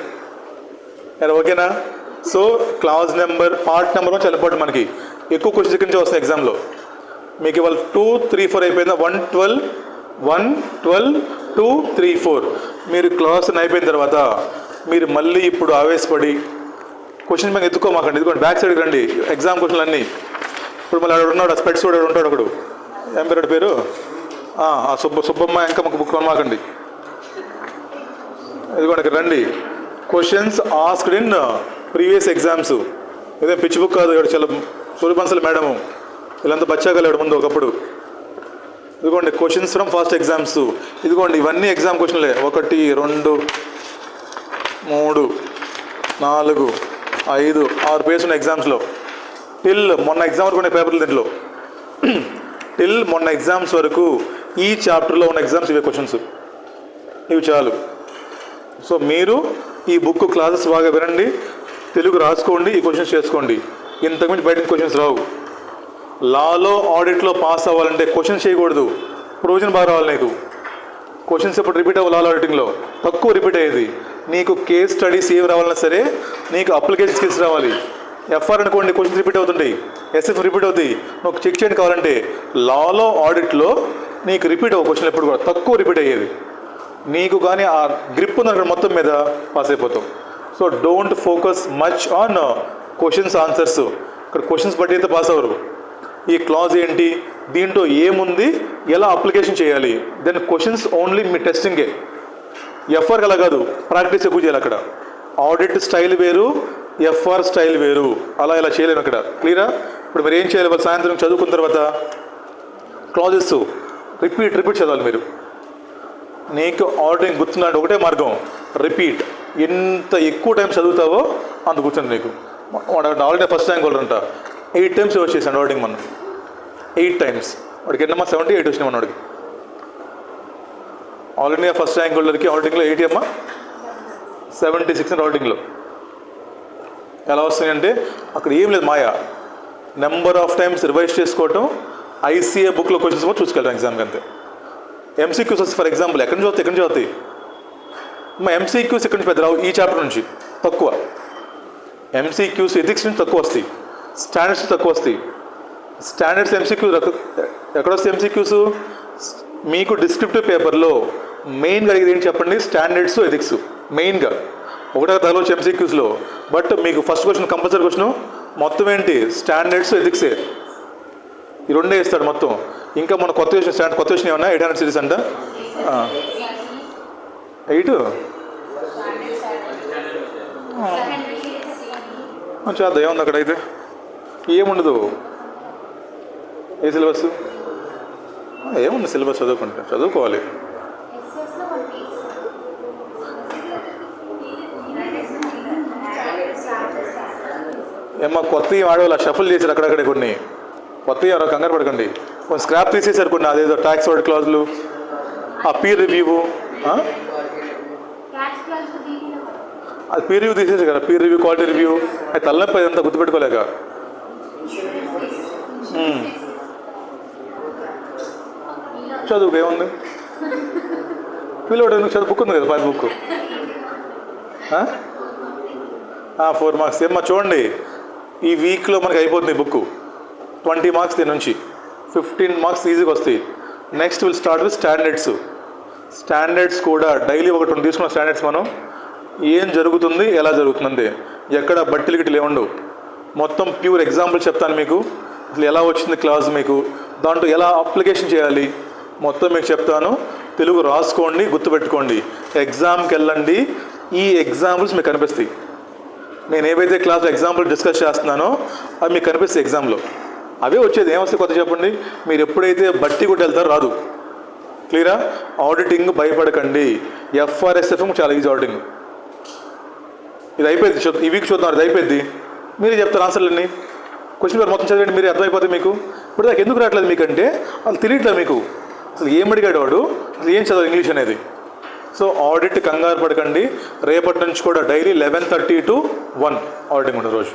ఓకేనా? So class number part number నుంచి వెళ్ళిపోవడం మనకి ఎక్కువ క్వశ్చన్స్ ఇక్కడి నుంచి వస్తాయి ఎగ్జామ్లో. మీకు ఇవాళ 2, 3, 4 అయిపోయిందా? 1, 12, 2, 3, 4 మీరు క్లాస్ అయిపోయిన తర్వాత మీరు మళ్ళీ ఇప్పుడు ఆవేశపడి క్వశ్చన్ మేము ఎత్తుకోమాకండి. ఎందుకంటే బ్యాక్ సైడ్కి రండి, ఎగ్జామ్ క్వశ్చన్లు అన్నీ. ఇప్పుడు మళ్ళీ అక్కడ ఉన్నాడు, స్పెట్స్ కూడా ఉంటాడు ఒకడు, ఏం పేరు సుబ్బమ్మ ఇంకా మాకు బుక్ కొనమాకండి. ఇదిగోండి ఇక్కడ రండి. Questions asked in previous exams. ఇదే పిచ్ బుక్ కాదు, ఇక్కడ చాలా సూర్యపన్సల్ మేడము వీళ్ళంతా బచ్చాగలేడు ముందు ఒకప్పుడు. ఇదిగోండి క్వశ్చన్స్ ఫ్రమ్ ఫాస్ట్ ఎగ్జామ్స్. ఇదిగోండి ఇవన్నీ ఎగ్జామ్ క్వశ్చన్లే. 1, 2, 3, 4, 5, 6 పేజెస్ ఉన్న ఎగ్జామ్స్లో. టిల్ మొన్న ఎగ్జామ్ వరకు ఉన్న పేపర్లు దీంట్లో. టిల్ మొన్న ఎగ్జామ్స్ వరకు ఈ చాప్టర్లో ఉన్న ఎగ్జామ్స్ ఇవే క్వశ్చన్స్. ఇవి చాలు. సో మీరు ఈ బుక్ క్లాసెస్ బాగా వినండి, తెలుగు రాసుకోండి, ఈ క్వశ్చన్స్ చేసుకోండి. ఇంతకుమించి బయట క్వశ్చన్స్ రావు. లాలో ఆడిట్లో పాస్ అవ్వాలంటే క్వశ్చన్స్ చేయకూడదు, ప్రొవిజన్ బాగా రావాలి. నీకు క్వశ్చన్స్ ఎప్పుడు రిపీట్ అవ్వాలి. లాలో ఆడిటింగ్లో తక్కువ రిపీట్ అయ్యేది. నీకు కేస్ స్టడీస్ ఏవి రావాలన్నా సరే నీకు అప్లికేషన్ స్కిల్స్ రావాలి. ఎఫ్ఆర్ అనుకోండి క్వశ్చన్స్ రిపీట్ అవుతుంటాయి, ఎస్ఎఫ్ రిపీట్ అవుతాయి. నువ్వు చెక్ చేయండి కావాలంటే. లాలో ఆడిట్లో నీకు రిపీట్ అవ్వ క్వశ్చన్ ఎప్పుడు కూడా తక్కువ రిపీట్ అయ్యేది. నీకు కానీ ఆ గ్రిప్ ఉంది అక్కడ మొత్తం మీద పాస్ అయిపోతావు. So don't focus much on questions answers. ఇక్కడ క్వశ్చన్స్ బట్టి అయితే పాస్ అవ్వరు. ఈ క్లాజ్ ఏంటి, దీంట్లో ఏముంది, ఎలా అప్లికేషన్ చేయాలి, దెన్ క్వశ్చన్స్ ఓన్లీ మీ టెస్టింగే. ఎఫ్ఆర్కి అలా కాదు, ప్రాక్టీస్ ఎక్కువ చేయాలి. అక్కడ ఆడిట్ స్టైల్ వేరు, ఎఫ్ఆర్ స్టైల్ వేరు. అలా ఇలా చేయలేము అక్కడ. క్లియరా? ఇప్పుడు మీరు ఏం చేయాలి? వాళ్ళు సాయంత్రం చదువుకున్న తర్వాత క్లాజెస్ రిపీట్ చదవాలి మీరు. నీకు ఆడిటింగ్ గుర్తుందంటే ఒకటే మార్గం, రిపీట్. ఎంత ఎక్కువ టైం చదువుతావో అంత గుర్తుంది నీకు. ఆల్రెడీ ఫస్ట్ ర్యాంక్ వాళ్ళు అంట 8 times వచ్చేసాడు ఆడిటింగ్. మనం 8 times. వాడికి ఎన్నమ్మా 78 వచ్చినాయి మనోడికి. ఆల్ ఇండియా ఫస్ట్ ర్యాంక్ హోల్డర్కి ఆడిటింగ్లో 80 అమ్మా 76 ఆడిటింగ్లో. ఎలా వస్తున్నాయంటే అక్కడ ఏం లేదు, మాయా. నెంబర్ ఆఫ్ టైమ్స్ రివైజ్ చేసుకోవటం, ఐసీఏ బుక్లో క్వశ్చన్స్ కూడా చూసుకెళ్ళాం ఎగ్జామ్కి అంతే. ఎంసీక్యూస్ వస్తే ఫర్ ఎగ్జాంపుల్ ఎక్కడి నుంచి చదువుతాయి మా ఎంసీక్యూస్ ఎక్కడి నుంచి పెద్ద రావు, ఈ చాప్టర్ నుంచి తక్కువ. ఎంసీక్యూస్ ఎథిక్స్ నుంచి తక్కువ వస్తాయి, స్టాండర్డ్స్ తక్కువ వస్తాయి. స్టాండర్డ్స్ ఎంసీక్యూ ఎక్కడ వస్తాయి? ఎంసీక్యూస్ మీకు డిస్క్రిప్టివ్ పేపర్లో మెయిన్గా అడిగేది ఏంటి చెప్పండి? స్టాండర్డ్స్, ఎథిక్స్ మెయిన్గా. ఒకటే తగలవచ్చు ఎంసీక్యూస్లో. బట్ మీకు ఫస్ట్ క్వశ్చన్ కంపల్సరీ క్వశ్చన్ మొత్తం ఏంటి? స్టాండర్డ్స్, ఎథిక్సే. ఈ రెండే ఇస్తాడు మొత్తం. ఇంకా మన కొత్త క్వశ్చన్ ఏమన్నా 800 సిరీస్ అంట 8 చేద్దాం. ఏముంది అక్కడ? అయితే ఏముండదు. ఏ సిలబస్ ఏముంది? సిలబస్ చదువుకోవాలి. ఏమో కొత్తవి ఆడవాళ్ళు షఫుల్ చేశారు అక్కడక్కడే. కొన్ని కొత్తవి ఎవరో కంగారు పడకండి. కొన్ని స్క్రాప్ తీసేశారు కొన్ని. అదేదో ట్యాక్స్ వర్డ్ క్లాజులు, ఆ పీర్ రివ్యూ, అది పీర్ రివ్యూ తీసేసారు కదా. పీర్ రివ్యూ, క్వాలిటీ రివ్యూ, అది తలనొప్పి అంతా గుర్తుపెట్టుకోలేక. చదువు ఏముంది? పిల్లవాడు చదువు బుక్ ఉంది కదా, పాత బుక్. 4 marks ఏమ్మా చూడండి. ఈ వీక్లో మనకి అయిపోతుంది బుక్. 20 marks దీని నుంచి 15 marks ఈజీగా వస్తాయి. Next will start with standards. Standards కూడా డైలీ ఒకటి తీసుకున్న స్టాండర్డ్స్ మనం ఏం జరుగుతుంది, ఎలా జరుగుతుంది, ఎక్కడ బట్టిలు గిట్లు ఏముండవు. మొత్తం ప్యూర్ ఎగ్జాంపుల్ చెప్తాను మీకు. అసలు ఎలా వచ్చింది క్లాస్, మీకు దాంట్లో ఎలా అప్లికేషన్ చేయాలి మొత్తం మీకు చెప్తాను. తెలుగు రాసుకోండి, గుర్తుపెట్టుకోండి. ఎగ్జామ్కి వెళ్ళండి, ఈ ఎగ్జాంపుల్స్ మీకు కనిపిస్తాయి. నేను ఏవైతే క్లాస్లో ఎగ్జాంపుల్ డిస్కస్ చేస్తున్నానో అవి మీకు కనిపిస్తాయి ఎగ్జామ్లో. అవే వచ్చేది. ఏమొస్తే కొత్త చెప్పండి. మీరు ఎప్పుడైతే బట్టి కొట్టి వెళ్తారో రాదు. క్లియరా? ఆడిటింగ్ భయపడకండి. ఎఫ్ఆర్ఎస్ఎఫ్ చాలా ఈజీ ఆడిటింగ్. ఇది అయిపోయింది, ఈ వీక్ చూద్దాం. ఇది అయిపోయింది, మీరే చెప్తారు ఆన్సర్లన్నీ. క్వశ్చన్ పేపర్ మొత్తం చదివండి, మీరే అర్థమైపోతుంది మీకు. ఇప్పుడు దాకా ఎందుకు రావట్లేదు మీకంటే వాళ్ళు తెలియట్లేదు మీకు అసలు ఏం అడిగాడు వాడు, అసలు ఏం చదవాలి ఇంగ్లీష్ అనేది. సో ఆడిట్ కంగారు పడకండి. రేపటి నుంచి కూడా డైలీ 11:30 to 1 ఆడిటింగ్ ఉంటుంది రోజు.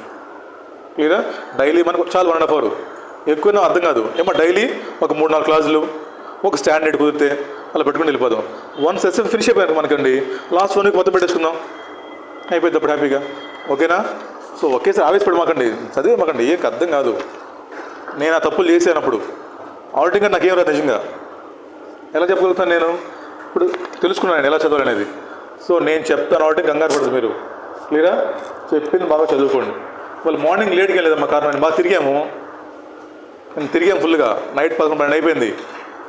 క్లియరా? డైలీ మనకు చాలా 1.5 hours ఎక్కువ అర్థం కాదు. ఏమో డైలీ ఒక 3-4 క్లాసులు ఒక స్టాండర్డ్ కుదిరితే అలా పెట్టుకుని వెళ్ళిపోదాం. 1 సెషన్ ఫినిష్ అయిపోయాను మనకండి. లాస్ట్ 1 week మొత్తం పెట్టేసుకుందాం, అయిపోయింది అప్పుడు హ్యాపీగా. ఓకేనా? సో ఒకేసారి ఆవేశపడమాకండి, చదివేమాకండి, ఏం అర్థం కాదు. నేను ఆ తప్పులు చేశాను అప్పుడు. ఆడిటింగ్ అంటే నాకేం రాదు నిజంగా. ఎలా చెప్పగలుగుతాను నేను? ఇప్పుడు తెలుసుకున్నాను ఎలా చదవాలనేది. సో నేను చెప్తాను ఆడిటింగ్, కంగారు పడదు మీరు. క్లియరా? చెప్పింది బాగా చదువుకోండి. వాళ్ళు మార్నింగ్ లేట్కి వెళ్ళేదమ్మా, కారణం బాగా తిరిగాము, నేను తిరిగాము ఫుల్గా. నైట్ 11-12 అయిపోయింది.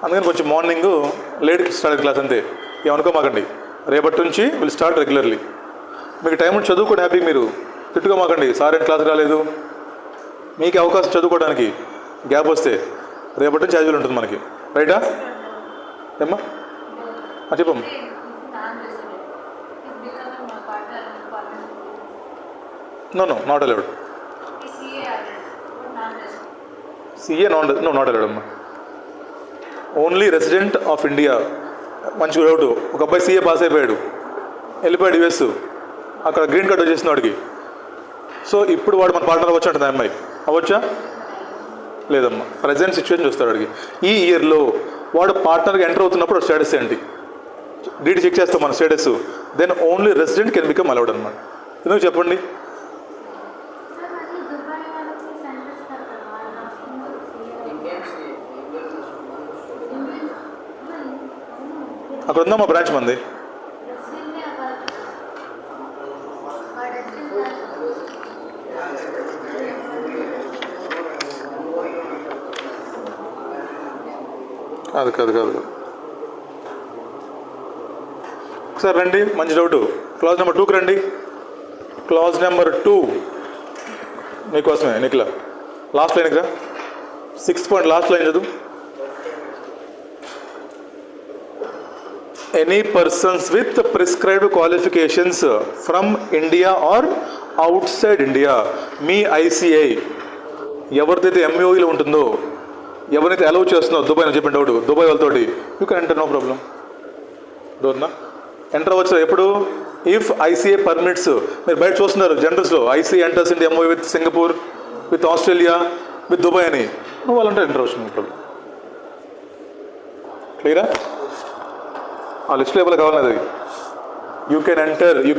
అందుకని కొంచెం మార్నింగ్ లేట్కి స్టార్ట్ క్లాస్ అంతే. ఏమనుకోమాకండి. రేపటి నుంచి విల్ స్టార్ట్ రెగ్యులర్లీ. మీకు టైం ఉంటే చదువుకోండి హ్యాపీ. మీరు తిట్టుకోమాకండి సార్ ఏం క్లాస్ రాలేదు. మీకు అవకాశం చదువుకోవడానికి గ్యాప్ వస్తే రేపటి నుంచి యాజువల్ ఉంటుంది మనకి. రైటా ఏమ్మా? చెప్పమ్మా. No not allowed. CA not allowed అమ్మా. Only resident of India. మంచి డౌట్. ఒక అబ్బాయి సిఏ పాస్ అయిపోయాడు, వెళ్ళిపోయాడు యుఎస్, అక్కడ గ్రీన్ కార్డ్ వచ్చేసింది వాడికి. సో ఇప్పుడు వాడు మన పార్ట్నర్ అవ్వచ్చు అంటుంది అమ్మాయి. అవ్వచ్చా? లేదమ్మా. ప్రజెంట్ సిచ్యువేషన్ చూస్తాడు వాడికి. ఈ ఇయర్లో వాడు పార్ట్నర్గా ఎంటర్ అవుతున్నప్పుడు స్టేటస్ ఏంటి డీటీ చెక్ చేస్తాం మన status. Then only resident can become allowed అనమాట. ఎందుకు చెప్పండి? అక్కడ ఉందా మా బ్రాంచ్ మంది? కాదు ఒకసారి రండి, మంచి డౌట్. క్లాస్ నెంబర్ 2కి రండి. క్లాస్ నెంబర్ 2 మీకోసమే. నిఖిల లాస్ట్ లైన్కి రా. 6th point లాస్ట్ లైన్ చదువు. Any persons with prescribed qualifications from India or outside India. మీ ఐసిఐ ఎవరిదైతే ఎంఓఈలో ఉంటుందో, ఎవరైతే అలౌ చేస్తుందో, దుబాయ్ అని చెప్పిన డౌట్, దుబాయ్ వాళ్ళతోటి you can enter, no problem. డోర్నా ఎంటర్ అవ్వచ్చు. ఎప్పుడు? If ICI permits. మీరు బయట చూస్తున్నారు జనరల్స్లో ICI enters into MOE with Singapore, with Australia, with Dubai అని. నువ్వు వాళ్ళంటే ఎంటర్ అవచ్చు, నో ప్రాబ్లం. క్లియరా? ఆ లిస్ట్లో ఎవరు కావాలన్నది you can enter, you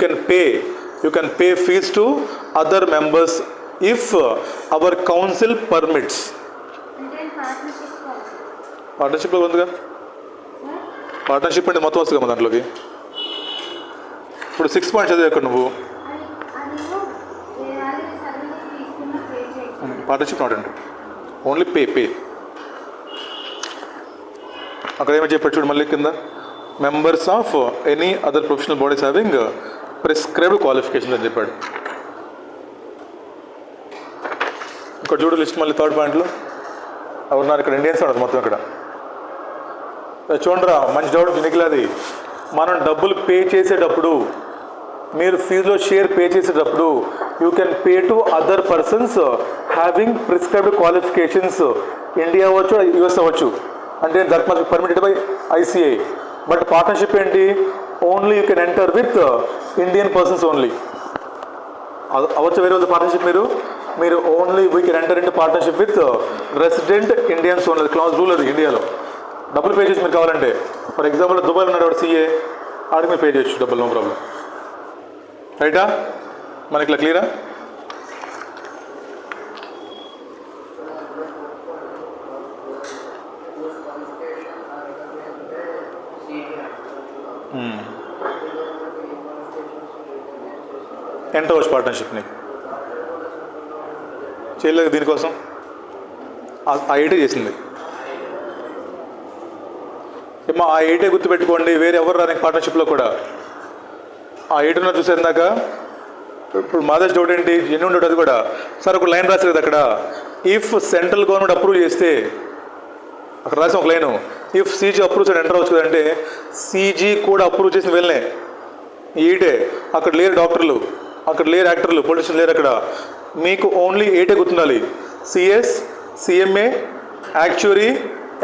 can pay fees to other members if our council permits. పార్ట్నర్షిప్లో ఉందిగా. పార్ట్నర్షిప్ అంటే మొత్తం వస్తుంది కదా దాంట్లోకి. ఇప్పుడు 6th point చదివా ఇక్కడ నువ్వు. పార్ట్నర్షిప్ నాట్ అండి, ఓన్లీ పే. అక్కడ ఏమో చెప్పాడు చూడు మళ్ళీ కింద, members of any other professional bodies having prescribed qualifications అని చెప్పాడు. ఇక్కడ చూడు లిస్ట్ మళ్ళీ 3rd point ఎవరున్నారు ఇక్కడ? ఇండియన్స్ ఉన్నారు మొత్తం ఇక్కడ. చూడరా, మంచి డౌట్ నిఖిలది. మనం డబ్బులు పే చేసేటప్పుడు, మీరు ఫీజులో షేర్ పే చేసేటప్పుడు you can pay to other persons having prescribed qualifications. India అవ్వచ్చు, యుఎస్ అవ్వచ్చు. అంటే that must permitted by ICI. But partnership ఏంటి? Only you can enter with Indian persons only. అవ్వచ్చు వేరే వాళ్ళ పార్ట్నర్షిప్. మీరు only we can enter into partnership with resident Indians only. Class rule అది ఇండియాలో. డబ్బులు పే చేసి మీరు కావాలంటే, ఫర్ ఎగ్జాంపుల్ దుబాయ్లో ఉన్నాడు వాడు సిఏ, ఆడికి మీరు పే చేయొచ్చు డబ్బులు, నో ప్రాబ్లం. రైటా? మనకి ఇట్లా క్లియరా? ఎంటర్ అవ్వచ్చు పార్ట్నర్షిప్ని. చేయలేదు దీనికోసం, ఆ ఐటీ చేసింది. ఏమో ఆ ఐటీ గుర్తుపెట్టుకోండి, వేరే ఎవరు రాని పార్ట్నర్షిప్లో కూడా. ఆ ఐటీలో చూసారు ఇందాక, ఇప్పుడు మాదేశ్ డౌట్ ఏంటి, జెన్యున్ డౌట్ అది కూడా. సార్ ఒక లైన్ రాశారు కదా అక్కడ, ఇఫ్ సెంట్రల్ గవర్నమెంట్ అప్రూవ్ చేస్తే, అక్కడ రాసిన ఒక లైను, ఇఫ్ సీజీ అప్రూవ్ చేసి ఎంటర్ అవచ్చు కదంటే, సీజీ కూడా అప్రూవ్ చేసిన వెళ్ళే ఈటే. అక్కడ లేరు డాక్టర్లు, అక్కడ లేరు యాక్టర్లు, పొలిటీషియన్ లేరు అక్కడ. మీకు ఓన్లీ ఏటే గుర్తుండాలి. CS, CMA, actuary,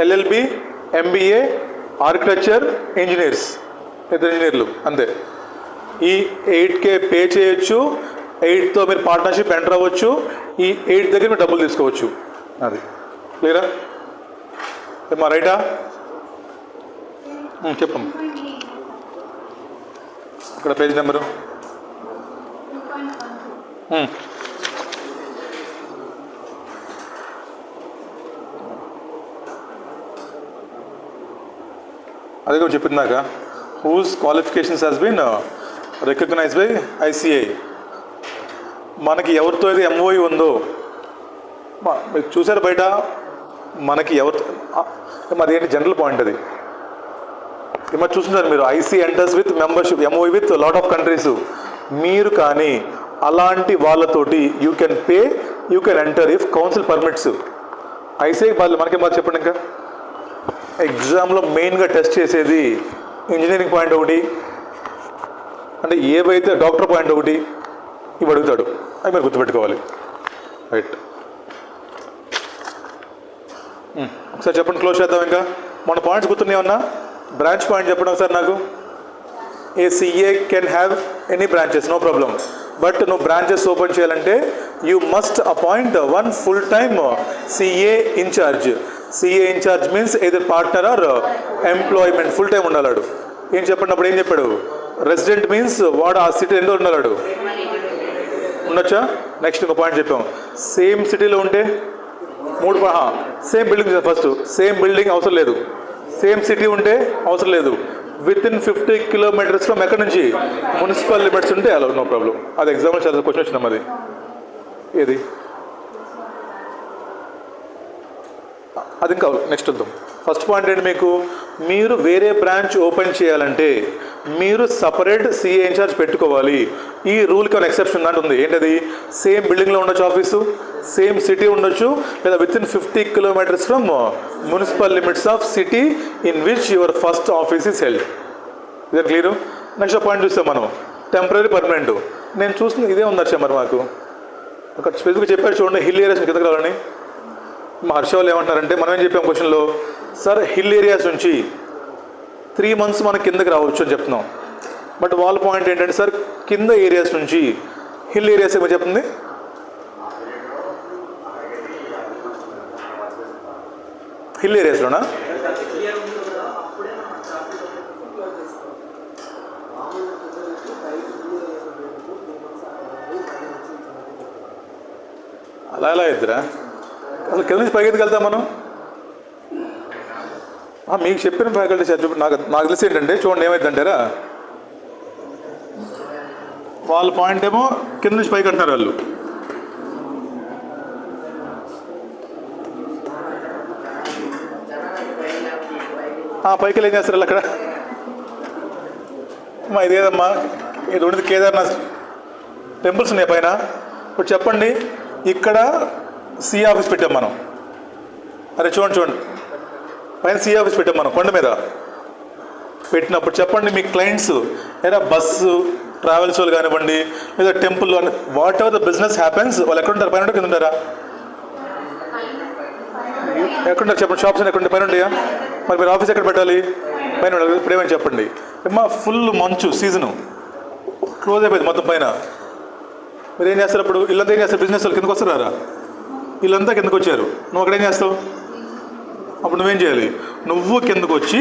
LLB, MBA, architecture, engineers, ఇద్దరు ఇంజనీర్లు అంతే. ఈ 8K పే చేయొచ్చు, 8తో మీరు పార్ట్నర్షిప్ ఎంటర్ అవ్వచ్చు, ఈ 8 దగ్గర మీరు డబ్బులు తీసుకోవచ్చు. అది క్లియరా? ఏమా రైటా? చెప్పమ్మా. ఇక్కడ పేజ్ నెంబరు అదే కూడా చెప్పిందాక, whose qualifications has been recognise by ICI. మనకి ఎవరితో అయితే ఎంఓఈ ఉందో, మీరు చూసారు బయట, మనకి ఎవరితో, అది ఏంటి జనరల్ పాయింట్ అది. మరి చూస్తున్నారు మీరు, IC enters with membership MOE with lot of countries. మీరు కానీ అలాంటి వాళ్ళతోటి you can pay, you can enter if council permits. ICI వాళ్ళు మనకేం బాగా చెప్పండి. ఇంకా ఎగ్జామ్లో మెయిన్గా టెస్ట్ చేసేది ఇంజనీరింగ్ పాయింట్ ఒకటి, అంటే ఏవైతే డాక్టర్ పాయింట్ ఒకటి, ఇవి అడుగుతాడు. అవి మీరు గుర్తుపెట్టుకోవాలి. రైట్, ఒకసారి చెప్పండి, క్లోజ్ చేద్దాం. ఇంకా మన పాయింట్స్ గుర్తున్నాయి ఉన్నా? బ్రాంచ్ పాయింట్ చెప్పండి ఒకసారి నాకు. A CA can have any branches, no problem. But నువ్వు బ్రాంచెస్ ఓపెన్ చేయాలంటే you must appoint one full time CA incharge. CA incharge means either partner or employment, full time ఉండాలాడు. ఏం చెప్పండి అప్పుడు? ఏం చెప్పాడు? రెసిడెంట్ మీన్స్ వాడు ఆ సిటీ ఎందులో ఉండాలాడు, ఉండొచ్చా? నెక్స్ట్ ఇంకో పాయింట్ చెప్పాం, సేమ్ సిటీలో ఉంటే 3 same building. First same building అవసరం లేదు, సేమ్ సిటీ ఉంటే అవసరం లేదు. విత్ ఇన్ 50 కిలోమీటర్స్ ఫ్రమ్ ఎక్కడి నుంచి, మున్సిపల్ లిమిట్స్ ఉంటే అలా, నో ప్రాబ్లం. అది ఎగ్జాంపుల్ చాలా క్వశ్చన్ వచ్చింది అది. ఏది అది ఇంకా నెక్స్ట్ వద్దాం. ఫస్ట్ పాయింట్ ఏంటి మీకు, మీరు వేరే బ్రాంచ్ ఓపెన్ చేయాలంటే మీరు సపరేట్ సిఏ ఇన్ఛార్జ్ పెట్టుకోవాలి. ఈ రూల్కి ఒక ఎక్సెప్షన్ అంటే ఉంది. ఏంటది? సేమ్ బిల్డింగ్లో ఉండొచ్చు ఆఫీసు, సేమ్ సిటీ ఉండొచ్చు, లేదా with in 50 kilometres from municipal limits of city in which your first office is held. ఇదే క్లియర్. నెక్స్ట్ పాయింట్ చూస్తాం మనం, టెంపరీ పర్మనెంట్. నేను చూస్తుంది ఇదే ఉంది హర్ష. మరి మాకు ఒక స్పెసిఫిక్గా చెప్పారు చూడండి, హిల్ ఏరియాస్ కిందకి రావాలని. మా హర్ష వాళ్ళు ఏమంటున్నారంటే, మనం ఏం చెప్పాం క్వశ్చన్లో, సార్ హిల్ ఏరియాస్ నుంచి 3 months మనం కిందకి రావచ్చు అని చెప్తున్నాం. బట్ వాళ్ళ పాయింట్ ఏంటంటే, సార్ కింద ఏరియాస్ నుంచి హిల్ ఏరియాస్ ఏమో చెప్తుంది. హిల్ ఏరియాస్లోనా? అలా ఎలా ఇద్దరా? అసలు కింద నుంచి పైకి వెళ్తాం మనం. మీకు చెప్పిన ఫ్యాకల్టీ సార్ నాకు తెలిసి ఏంటంటే, చూడండి ఏమైందంటారా, వాళ్ళ పాయింట్ ఏమో కింద నుంచి పైకి అంటున్నారు వాళ్ళు. పైకి వెళ్ళి ఏం చేస్తారు వాళ్ళు అక్కడ? ఇదేదమ్మా, ఇది ఉండేది కేదార్నాథ్ టెంపుల్స్ ఉన్నాయి పైన. ఇప్పుడు చెప్పండి, ఇక్కడ సి ఆఫీస్ పెట్టాం మనం. అరే చూడండి పైన సి ఆఫీస్ పెట్టాం మనం కొండ మీద పెట్టినప్పుడు. చెప్పండి మీ క్లయింట్స్ ఏదైనా బస్సు ట్రావెల్స్ వాళ్ళు కానివ్వండి, లేదా temple, what ever the business happens, వాళ్ళు ఎక్కడుంటారు? పైన కింద ఉంటారా? ఎక్కడుంటారు చెప్పండి? షాప్స్ ఎక్కడ పైన ఉంటాయా? మరి మీరు ఆఫీస్ ఎక్కడ పెట్టాలి? పైన ఉండాలి. ఇప్పుడు ఏమని చెప్పండి, ఏమో ఫుల్ మంచు సీజను, క్లోజ్ అయిపోయింది మొత్తం పైన. మీరు ఏం చేస్తారు అప్పుడు? వీళ్ళంతా ఏం చేస్తారు? బిజినెస్ వాళ్ళు కిందకు వస్తారా? వీళ్ళంతా కిందకు వచ్చారు, నువ్వు అక్కడేం చేస్తావు? అప్పుడు నువ్వేం చేయాలి? నువ్వు కిందకు వచ్చి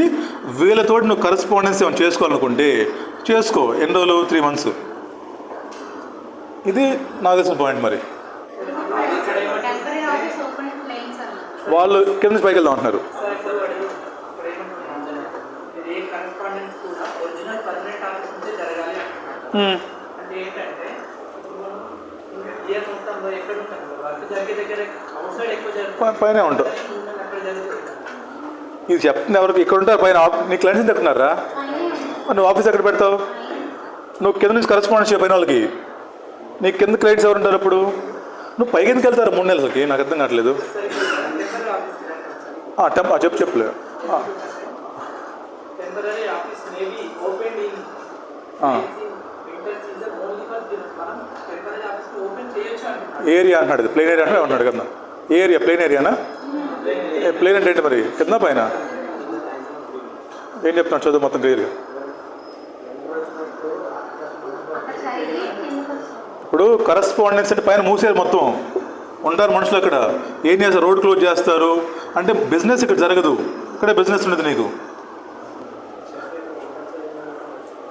వీళ్ళతోటి నువ్వు కరెస్పాండెన్స్ ఏమైనా చేసుకోవాలనుకుంటే చేసుకో. ఎన్ని రోజులు? 3 months. ఇది నాకు తెలిసిన పాయింట్. మరి వాళ్ళు కింద నుంచి పైకి వెళ్దాం అంటున్నారు. పైన ఉంటావు. ఇది చెప్తుంది ఎవరికి? ఇక్కడ ఉంటారు పైన. నీ క్లయింట్స్ చెప్తున్నారా? నువ్వు ఆఫీస్ ఎక్కడ పెడతావు? నువ్వు కింద నుంచి కరెస్పాండెన్స్ పైన వాళ్ళకి నీ కింద క్లయింట్స్ ఎవరు ఉంటారు అప్పుడు? నువ్వు పైకి ఎందుకు వెళ్తారు 3 నెలలకి? నాకు అర్థం కావట్లేదు. చెప్పలేదు. ఏరియా అంటున్నాడు, ప్లేన్ ఏరియా అంటే ఉన్నాడు కదా. Area plane ఏరియానా? ప్లేన్ అంటే ఏంటి మరి? కింద పైన ఏం చెప్తున్నాడు? చదువు మొత్తం క్లియర్గా. ఇప్పుడు కరస్పాండెన్స్ అంటే పైన మూసేరు, మొత్తం ఉంటారు మనుషులు అక్కడ. ఏం చేస్తారు? రోడ్ క్లోజ్ చేస్తారు. అంటే బిజినెస్ ఇక్కడ జరగదు, ఇక్కడే బిజినెస్ ఉండదు నీకు.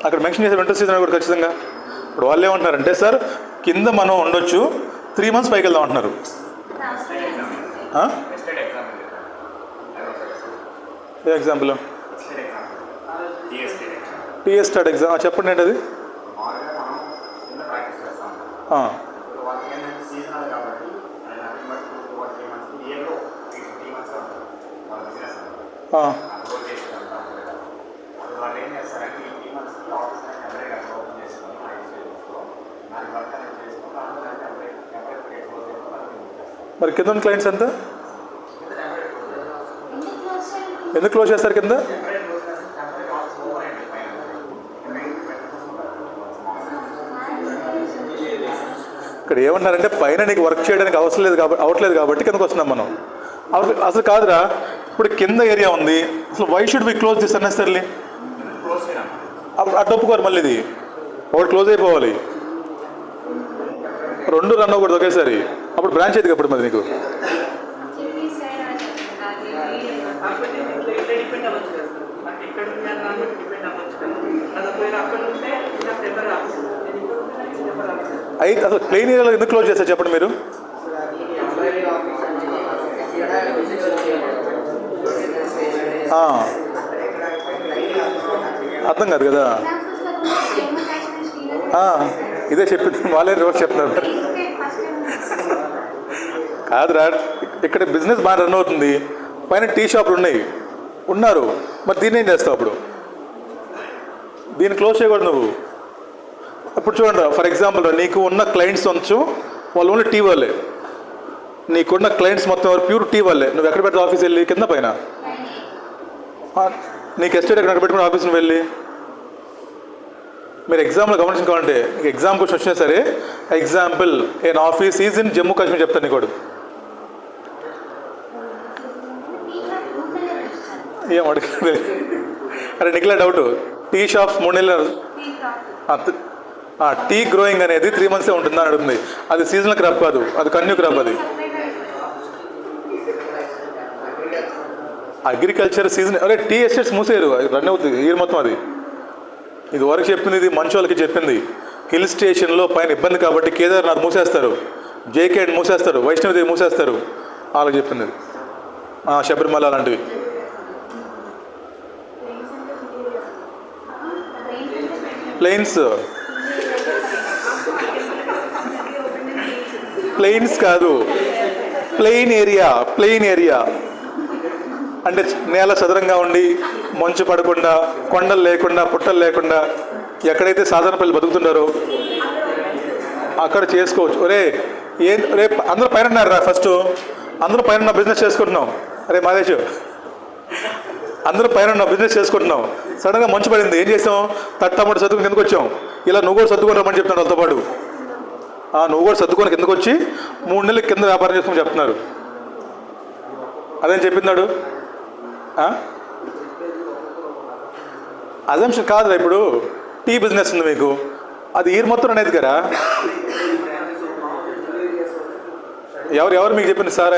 అక్కడ మెన్షన్ చేసే వింటర్ సీజన్ కూడా ఖచ్చితంగా. ఇప్పుడు వాళ్ళు ఏమంటున్నారంటే, సార్ కింద మనం ఉండొచ్చు, 3 months పైకి వెళ్దాం అంటున్నారు. ఏ ఎగ్జాంపుల్? టీఎస్ స్టార్ట్ ఎగ్జామ్ చెప్పండి ఏంటి అది? మరి కింద ఉన్న క్లయింట్స్ ఎంత? ఎందుకు క్లోజ్ చేస్తారు కింద? ఇక్కడ ఏమన్నారంటే, పైన నీకు వర్క్ చేయడానికి అవట్లేదు కాబట్టి కిందకు వస్తున్నాం మనం. అసలు కాదురా, ఇప్పుడు కింద ఏరియా ఉంది, అసలు why should we close this unnecessarily? అటు ఒప్పుకోరు మళ్ళీ. ఇది ఒకటి క్లోజ్ అయిపోవాలి, 2 రన్ అవ్వకూడదు ఒకేసారి. అప్పుడు బ్రాంచ్ అయితే అప్పుడు మరి నీకు అయితే అసలు ప్లెయిన్ ఏరియాలో ఎందుకు క్లోజ్ చేస్తారు చెప్పండి మీరు? అర్థం కాదు కదా. ఇదే చెప్పింది, వాళ్ళే రివర్స్ చెప్తున్నారు. కాదురా, ఇక్కడ బిజినెస్ బాగా రన్ అవుతుంది, పైన టీ షాపులు ఉన్నారు, మరి దీన్ని ఏం చేస్తావు? అప్పుడు దీన్ని క్లోజ్ చేయకూడదు నువ్వు. ఇప్పుడు చూడండి, ఫర్ ఎగ్జాంపుల్ నీకు ఉన్న క్లయింట్స్ వంచు, వాళ్ళు ఓన్లీ టీ వాళ్ళే. నీకున్న క్లయింట్స్ మొత్తం ప్యూర్ టీ వాళ్ళే. నువ్వు ఎక్కడ పెడతావు? ఆఫీస్ వెళ్ళి కింద పైన. నీకు ఎస్టేట్ ఎక్కడ పెట్టుకుని ఆఫీస్ని వెళ్ళి. మీరు ఎగ్జాంపుల్ గమనించుకోవాలంటే, ఎగ్జామ్ క్వశ్చన్ వచ్చినా సరే, example an office is in Jammu Kashmir చెప్తాను నీకు. ఏం అడగలేదు. అరే నీకులా డౌట్, టీ షాప్స్ 3 నెలలు, టీ గ్రోయింగ్ అనేది 3 months ఉంటుందని అడుగుతుంది. అది సీజనల్ క్రాప్ కాదు, అది కంటిన్యూ క్రాప్. అది అగ్రికల్చర్ సీజన్. అరే టీ ఎస్టేట్స్ మూసేరు, అది రన్ అవుతుంది ఇయర్ మొత్తం. అది ఇది వరకు చెప్పింది, ఇది మంచి వాళ్ళకి చెప్పింది. హిల్ స్టేషన్లో పైన ఇబ్బంది కాబట్టి కేదార్నాథ్ మూసేస్తారు, జేకేడ్ మూసేస్తారు, వైష్ణవదేవి మూసేస్తారు, వాళ్ళకి చెప్పింది. శబరిమల అలాంటివి. ప్లెయిన్స్ కాదు, ప్లెయిన్ ఏరియా అంటే నేల చదరంగా ఉండి, మంచు పడకుండా, కొండలు లేకుండా, పుట్టలు లేకుండా, ఎక్కడైతే సాధారణ ప్రజలు బతుకుతున్నారో అక్కడ చేసుకోవచ్చు. రేపు అందరూ పైన ఉన్నారా? ఫస్ట్ అందరూ పైన బిజినెస్ చేసుకుంటున్నాం. అరే మాదేశ్, అందరూ పైన బిజినెస్ చేసుకుంటున్నాం. సడన్గా మంచు పడింది, ఏం చేసాం? తట్టమట సర్దుకుని కిందకు వచ్చాం. ఇలా నువ్వు కూడా సర్దుకొని రమ్మని చెప్తున్నాడు వాళ్ళతో పాటు. నువ్వు కూడా సర్దుకొని కిందకు వచ్చి 3 నెలలు కింద వ్యాపారం చేసుకోమని చెప్తున్నారు. అదేం చెప్పిందాడు? అజంప్షన్ కాదురా. ఇప్పుడు టీ బిజినెస్ ఉంది మీకు, అది ఇయర్ మొత్తం అనేది కదా. ఎవరు మీకు చెప్పింది సార్?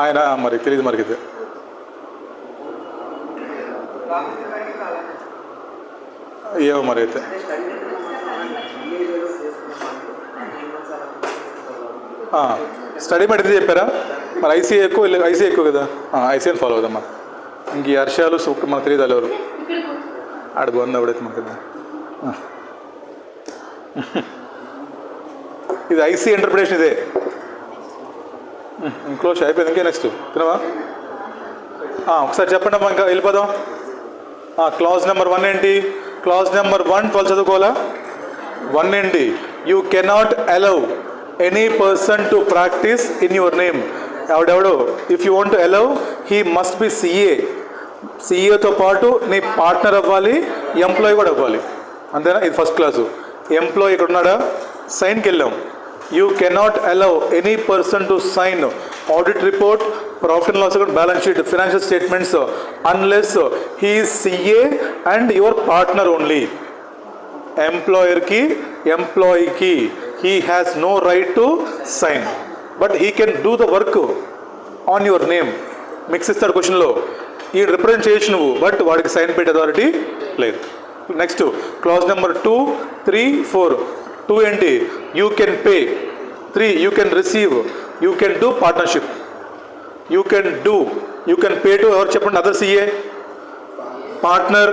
ఆయన మరి తెలియదు మరి. ఇది ఏమో మరి. అయితే స్టడీ మెంట్ ఇది చెప్పారా? మరి ఐసీఏ ఎక్కువ కదా. ఐసీఏని ఫాలో అవుదామా? ఇంక ఈ హర్షాలు మనకు తెలియదు వాళ్ళు ఎవరు. ఆడ బాగుంది ఆవిడైతే మనకి. ఇది ఐసీ ఇంటర్ప్రిటేషన్. ఇదే క్లోజ్ అయిపోయింది. ఇంకే నెక్స్ట్ తినవా? ఒకసారి చెప్పండి అమ్మా, ఇంకా వెళ్ళిపోదాం. క్లాజ్ నెంబర్ 1 ఏంటి? క్లాజ్ నెంబర్ 1 12 చదువుకోవాలా? వన్ ఏంటి, you cannot allow any person to practice in your name. ఎవడెవడో if you want allow he must be CA. సిఏతో పాటు నీ పార్ట్నర్ అవ్వాలి, ఎంప్లాయీ కూడా అవ్వాలి. అంతేనా? ఇది ఫస్ట్ క్లాసు. ఎంప్లాయీ ఇక్కడ ఉన్నాడా? సైన్కి వెళ్ళాం. You cannot allow any person to sign audit report, profit and loss account, balance sheet, financial statements unless he is CA and your partner only. ఎంప్లాయర్కి ఎంప్లాయీకి he has no right to sign, but he can do the work on your name. Mix ఇస్తాడు క్వశ్చన్లో, ఈ represent చేయొచ్చు నువ్వు, but వాడికి sign పెట్టే authority లేదు. Next clause number 2, 3, 4. 2 ఏంటి, you can pay. 3 you can receive. You can do partnership. You can pay to ఎవరు చెప్పండి? Other CA, partner,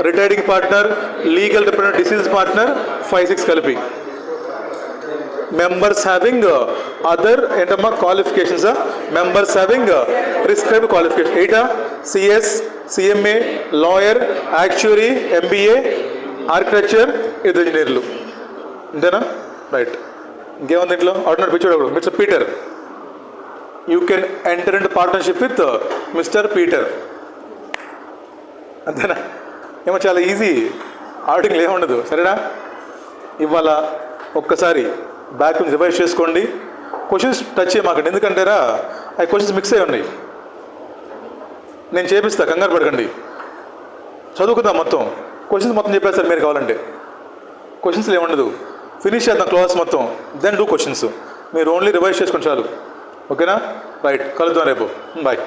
retiring partner, legal representative, deceased partner, 5, 6 కలిపి. మెంబర్స్ హ్యావింగ్ అదర్ ఏంటమ్మా qualifications, members having prescribe qualification 8. CS, CMA, lawyer, actuary, MBA, architecture, ఇద్దరు ఇంజనీర్లు. అంతేనా? Right. ఇంకేముంది ఇంట్లో? Ordinary పిచ్చోడు mister Peter. You can enter in partnership with mister Peter. అంతేనా? ఏమో చాలా ఈజీ, ఆడిటింగ్లో ఏముండదు. సరేనా? ఇవాళ ఒక్కసారి బ్యాక్ నుంచి రివైజ్ చేసుకోండి. క్వశ్చన్స్ టచ్ చేయమాకండి, ఎందుకంటారా అవి క్వశ్చన్స్ మిక్స్ అయి ఉన్నాయి. నేను చేపిస్తా, కంగారు పడకండి. చదువుకుందాం మొత్తం. క్వశ్చన్స్ మొత్తం చెప్పేస్తారు మీరు కావాలంటే. క్వశ్చన్స్లో ఏముండదు. ఫినిష్ చేద్దాం క్లాస్ మొత్తం, దెన్ డూ క్వశ్చన్స్. మీరు ఓన్లీ రివైజ్ చేసుకోండి చాలు. ఓకేనా? రైట్. కలుద్దాం రేపు. బాయ్.